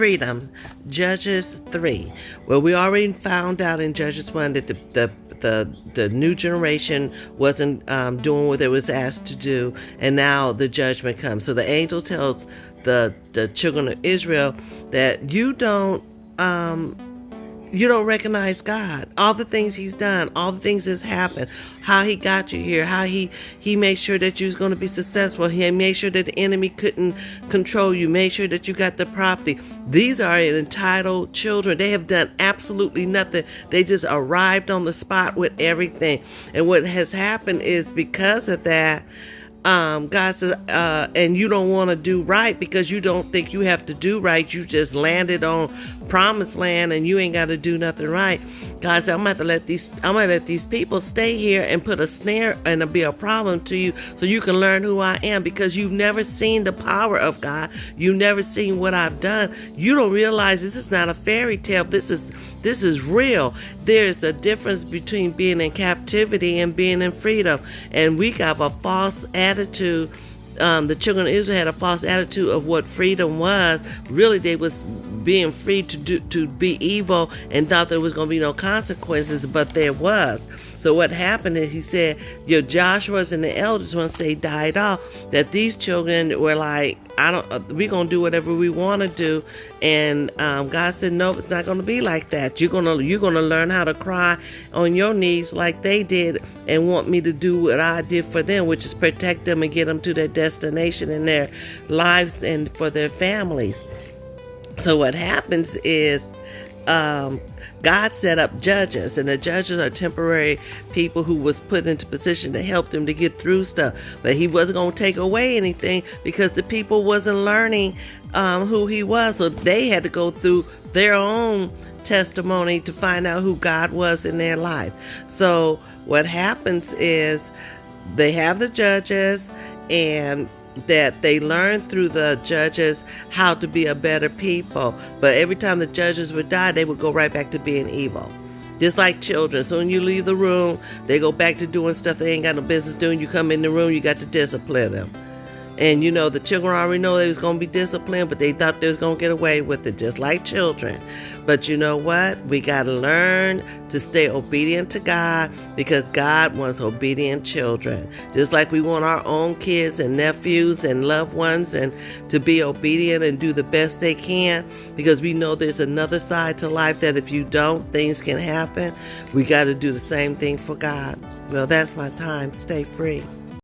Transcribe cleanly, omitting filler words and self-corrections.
freedom. Judges 3. Well, we already found out in Judges 1 that the new generation wasn't doing what they was asked to do, and now the judgment comes. So the angel tells the children of Israel that you don't recognize God. All the things he's done, all the things that's happened, how he got you here, how he made sure that you was going to be successful. He made sure that the enemy couldn't control you, made sure that you got the property. These are entitled children. They have done absolutely nothing. They just arrived on the spot with everything. And what has happened is because of that, God says, and you don't want to do right because you don't think you have to do right. You just landed on promised land and you ain't got to do nothing right. God said, I'm gonna let these people stay here and put a snare and be a problem to you so you can learn who I am, because you've never seen the power of God. You've never seen what I've done. You don't realize this is not a fairy tale. This is real. There's a difference between being in captivity and being in freedom. And we got a false attitude. The children of Israel had a false attitude of what freedom was. Really, they was being free to be evil and thought there was going to be no consequences, but there was. So what happened is, he said, your Joshuas and the elders, once they died off, that these children were like, we're going to do whatever we want to do. And God said, no, it's not going to be like that. You're going to learn how to cry on your knees like they did and want me to do what I did for them, which is protect them and get them to their destination in their lives and for their families. So what happens is, God set up judges, and the judges are temporary people who was put into position to help them to get through stuff. But he wasn't going to take away anything because the people wasn't learning who he was. So they had to go through their own testimony to find out who God was in their life. So what happens is they have the judges, and that they learned through the judges how to be a better people. But every time the judges would die, they would go right back to being evil. Just like children. So when you leave the room, they go back to doing stuff they ain't got no business doing. You come in the room, you got to discipline them. And the children already know they was going to be disciplined, but they thought they was going to get away with it, just like children. But you know what? We got to learn to stay obedient to God, because God wants obedient children. Just like we want our own kids and nephews and loved ones and to be obedient and do the best they can, because we know there's another side to life that if you don't, things can happen. We got to do the same thing for God. Well, that's my time. Stay free.